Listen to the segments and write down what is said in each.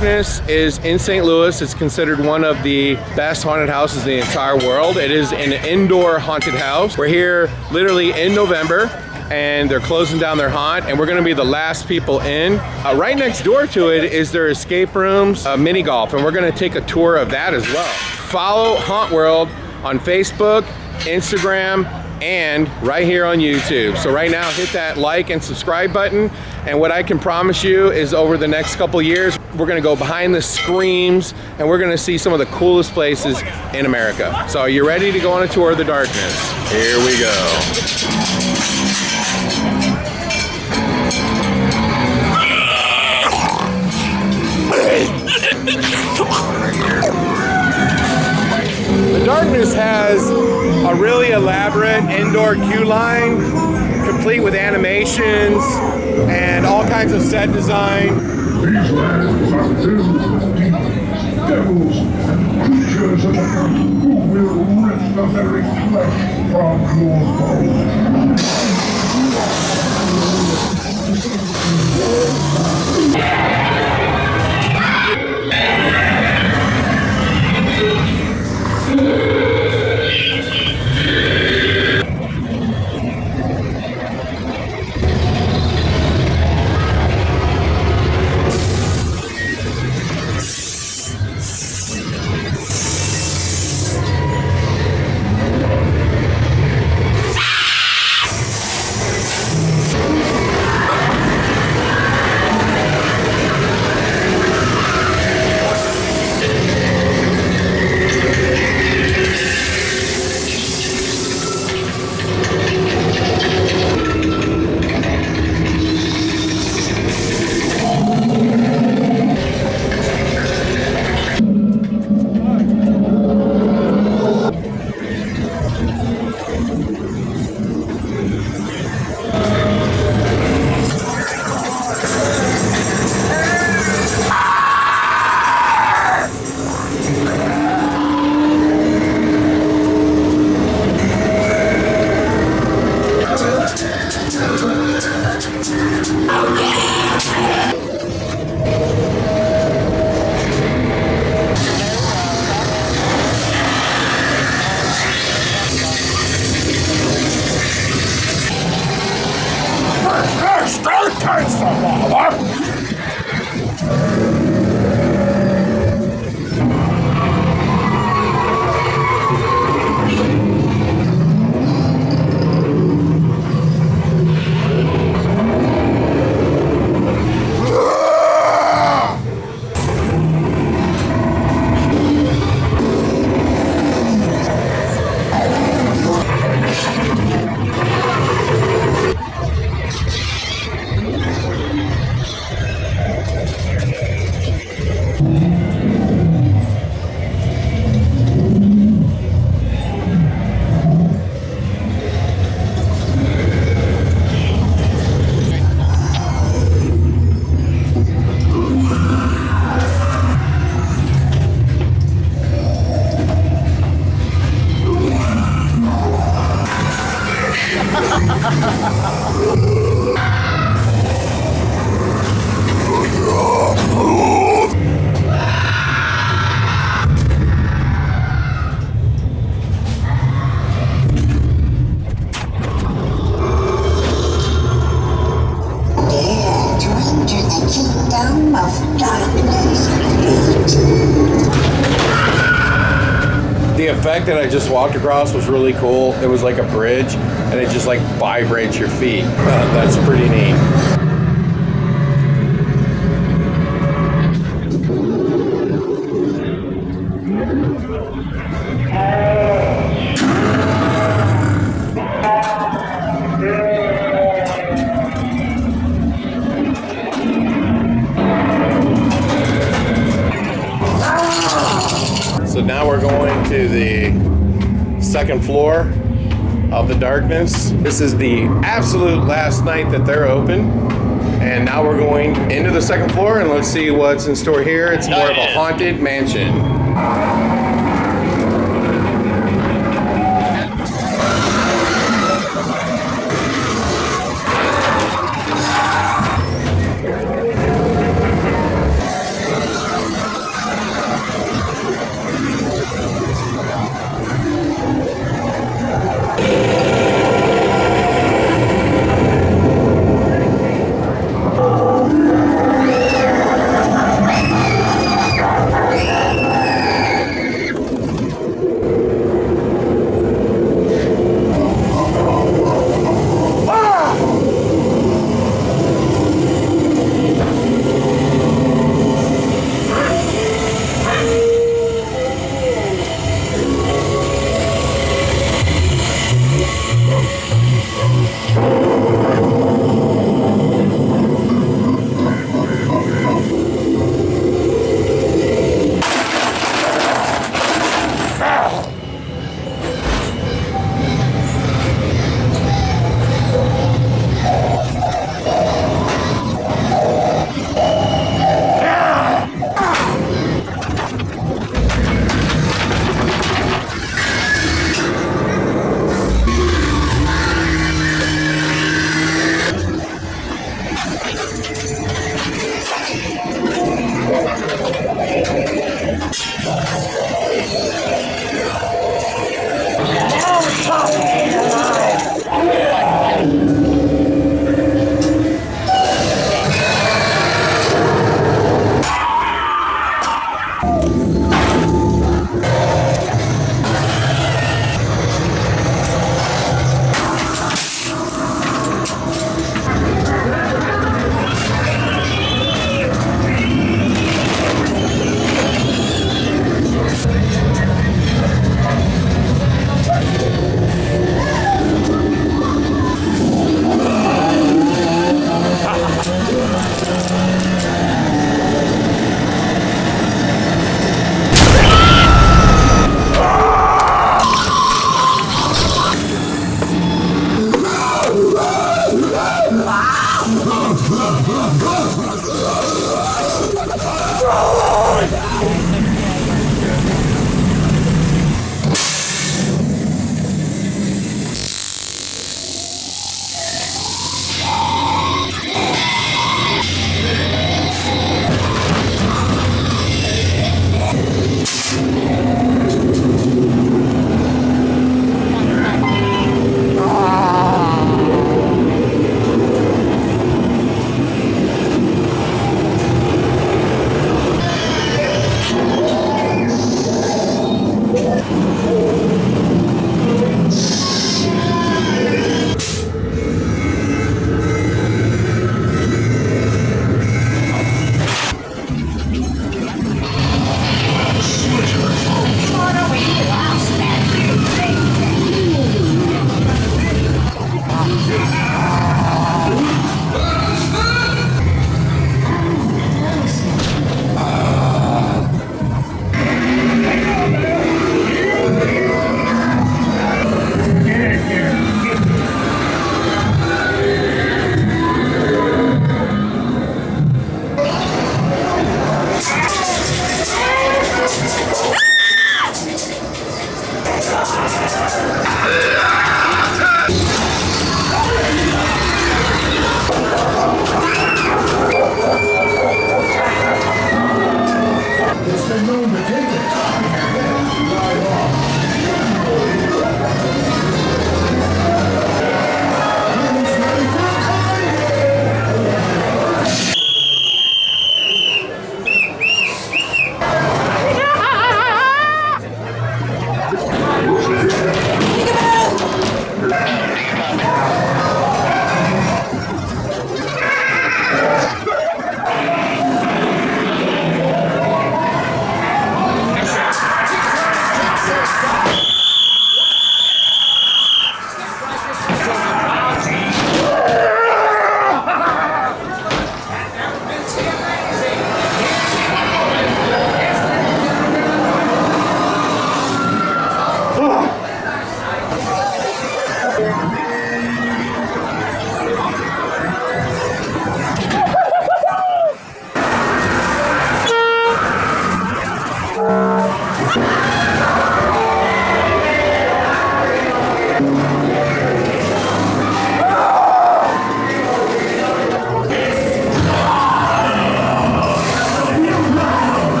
Darkness is in St. Louis. It's considered one of the best haunted houses in the entire world. It is an indoor haunted house. We're here literally in November, and they're closing down their haunt, and we're gonna be the last people in. Right next door to it is their escape rooms, mini golf, and we're gonna take a tour of that as well. Follow Hauntworld on Facebook, Instagram, and right here on YouTube. So right now, hit that like and subscribe button. And what I can promise you is over the next couple years, we're gonna go behind the screens and we're gonna see some of the coolest places in America. So are you ready to go on a tour of the darkness? Here we go. The Darkness has a really elaborate indoor queue line, complete with animations and all kinds of set design. These lands are filled with demons, devils, and creatures of the earth who will rip the very flesh from your bones. The effect that I just walked across was really cool. It was like a bridge and it just like vibrates your feet. That's pretty neat. So now we're going to the second floor of the Darkness. This is the absolute last night that they're open. And now we're going into the second floor and let's see what's in store here. It's more of a haunted mansion.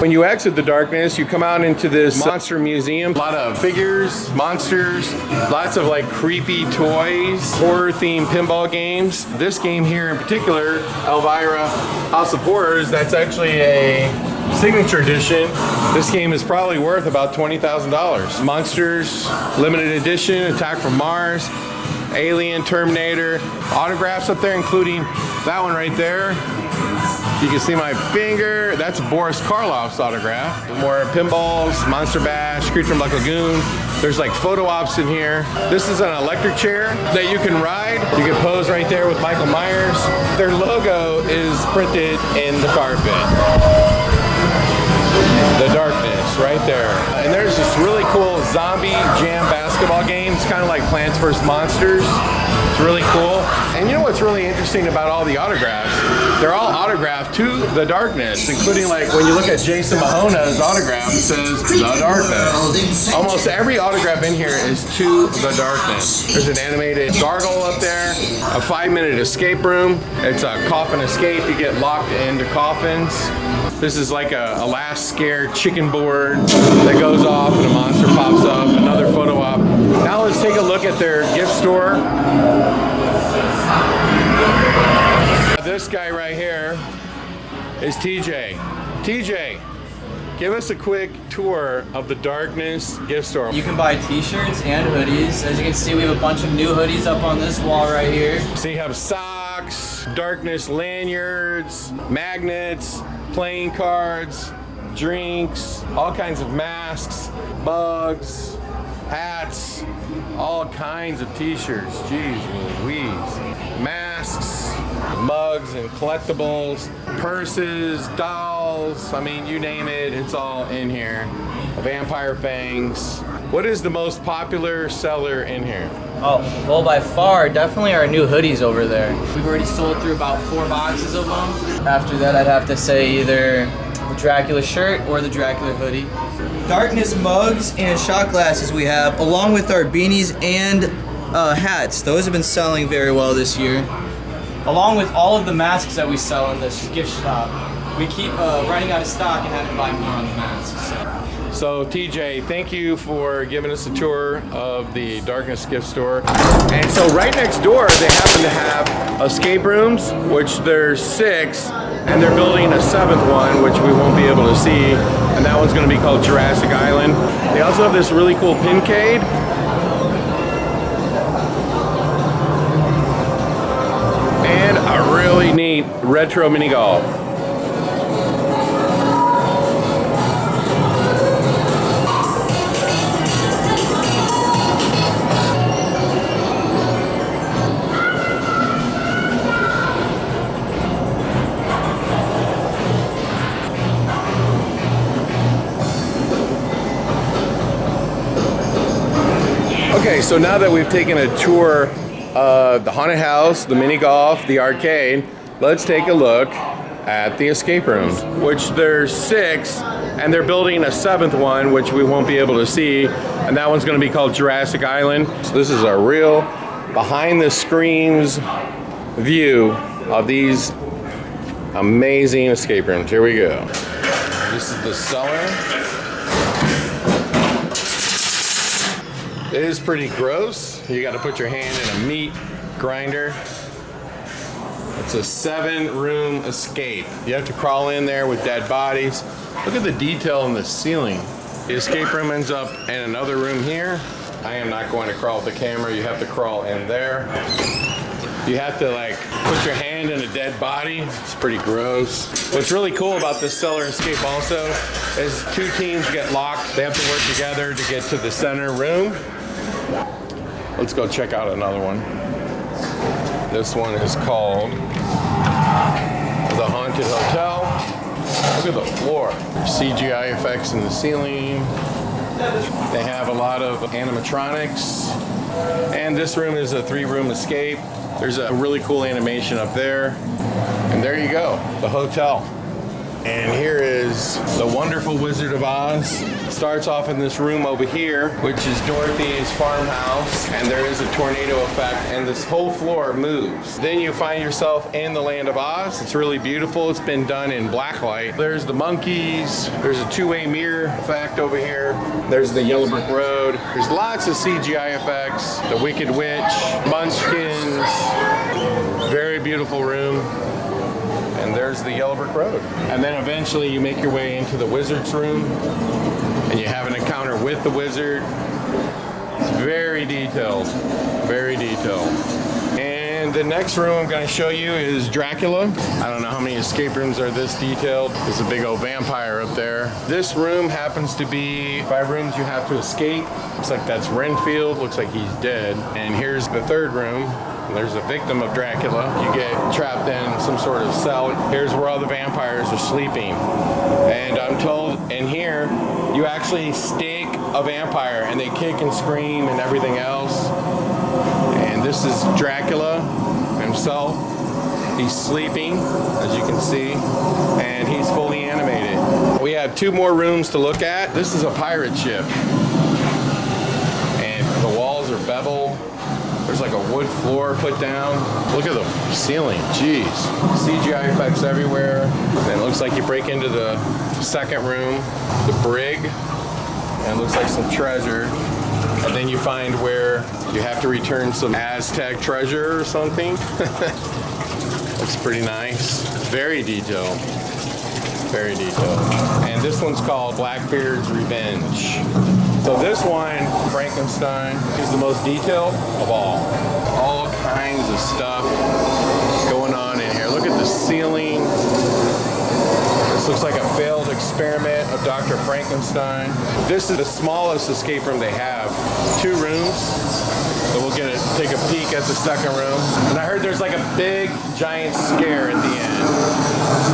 When you exit the darkness, you come out into this monster museum. A lot of figures, monsters, lots of like creepy toys, horror-themed pinball games. This game here in particular, Elvira House of Horrors, that's actually a signature edition. This game is probably worth about $20,000. Monsters, limited edition, Attack from Mars, Alien, Terminator, autographs up there, including that one right there. You can see my finger. That's Boris Karloff's autograph. More pinballs, Monster Bash, Creature from Black Lagoon. There's like photo ops in here. This is an electric chair that you can ride. You can pose right there with Michael Myers. Their logo is printed in the carpet. The Darkness, right there. And there's this really cool zombie jam basketball game. It's kind of like Plants vs. Monsters. It's really cool. And you know what's really interesting about all the autographs? They're all autographed to The Darkness, including like when you look at Jason Mahona's autograph, it says The Darkness. Almost every autograph in here is to The Darkness. There's an animated gargoyle up there, a 5-minute escape room. It's a coffin escape. You get locked into coffins. This is like a last scare chicken board that goes off and a monster pops up. Another photo op. Now let's take a look at their gift store. This guy right here is TJ. TJ, give us a quick tour of the Darkness gift store. You can buy t-shirts and hoodies. As you can see, we have a bunch of new hoodies up on this wall right here. So you have socks, Darkness lanyards, magnets, playing cards, drinks, all kinds of masks, mugs, hats, all kinds of t-shirts. Jeez Louise. Masks, mugs and collectibles, purses, dolls, I mean, you name it, it's all in here. Vampire fangs. What is the most popular seller in here? Oh, well, by far, definitely our new hoodies over there. We've already sold through about 4 boxes of them. After that, I'd have to say either the Dracula shirt or the Dracula hoodie. Darkness mugs and shot glasses we have, along with our beanies and hats. Those have been selling very well this year. Along with all of the masks that we sell in this gift shop. We keep running out of stock and have to buy more on the masks. So TJ, thank you for giving us a tour of the Darkness gift store. And so right next door, they happen to have escape rooms, which there's 6, and they're building a 7th one, which we won't be able to see. And that one's gonna be called Jurassic Island. They also have this really cool pincade. And a really neat retro mini golf. Okay, so now that we've taken a tour of the haunted house, the mini golf, the arcade, let's take a look at the escape rooms, which there's 6, and they're building a 7th one, which we won't be able to see, and that one's gonna be called Jurassic Island. So this is a real behind the screens view of these amazing escape rooms. Here we go. This is the cellar. It is pretty gross. You got to put your hand in a meat grinder. It's a 7-room escape. You have to crawl in there with dead bodies. Look at the detail in the ceiling. The escape room ends up in another room here. I am not going to crawl with the camera. You have to crawl in there. You have to like put your hand in a dead body. It's pretty gross. What's really cool about this cellar escape also is 2 teams get locked. They have to work together to get to the center room. Let's go check out another one. This one is called the Haunted Hotel. Look at the floor. There's CGI effects in the ceiling. They have a lot of animatronics. And this room is a 3-room escape. There's a really cool animation up there. And there you go, the hotel. And here is the wonderful Wizard of Oz. It starts off in this room over here, which is Dorothy's farmhouse, and there is a tornado effect, and this whole floor moves. Then you find yourself in the land of Oz. It's really beautiful. It's been done in Blacklight. There's the monkeys. There's a 2-way mirror effect over here. There's the Yellow Brick Road. There's lots of CGI effects. The Wicked Witch, Munchkins. Very beautiful room. And there's the Yellow Brick Road. And then eventually you make your way into the wizard's room and you have an encounter with the wizard. It's very detailed, very detailed. And the next room I'm gonna show you is Dracula. I don't know how many escape rooms are this detailed. There's a big old vampire up there. This room happens to be 5 rooms you have to escape. Looks like that's Renfield, looks like he's dead. And here's the 3rd room. There's a victim of Dracula. You get trapped in some sort of cell. Here's where all the vampires are sleeping. And I'm told in here, you actually stake a vampire and they kick and scream and everything else. And this is Dracula himself. He's sleeping, as you can see, and he's fully animated. We have 2 more rooms to look at. This is a pirate ship. And the walls are beveled. There's like a wood floor put down. Look at the ceiling, jeez. CGI effects everywhere. And it looks like you break into the second room, the brig, and it looks like some treasure. And then you find where you have to return some Aztec treasure or something. Looks pretty nice. Very detailed. Very detailed. And this one's called Blackbeard's Revenge. So this one, Frankenstein, is the most detailed of all. All kinds of stuff going on in here. Look at the ceiling. This looks like a failed experiment of Dr. Frankenstein. This is the smallest escape room they have. 2 rooms. So we'll take a peek at the second room. And I heard there's like a big, giant scare at the end.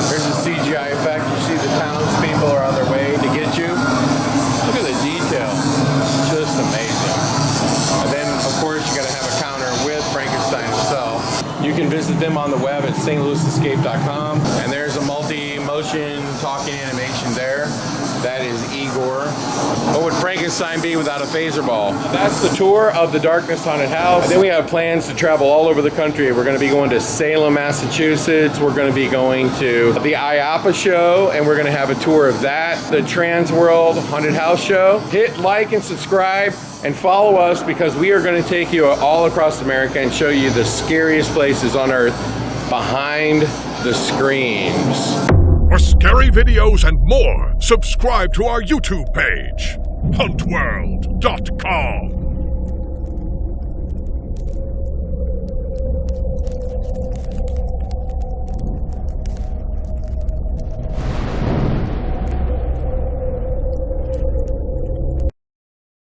There's a CGI effect. You see the townspeople are on their way to get you. Look at the detail. Just amazing. And then, of course, you gotta have a counter with Frankenstein himself. You can visit them on the web at stlouisescape.com. And there's a multi-motion talking animation there. That is Igor. What would Frankenstein be without a phaser ball? That's the tour of the Darkness Haunted House. And then we have plans to travel all over the country. We're going to be going to Salem, Massachusetts. We're going to be going to the IAPA show, and we're going to have a tour of that. The Transworld Haunted House show. Hit like and subscribe and follow us, because we are going to take you all across America and show you the scariest places on earth behind the screams. For scary videos and more, subscribe to our YouTube page, Hauntworld.com.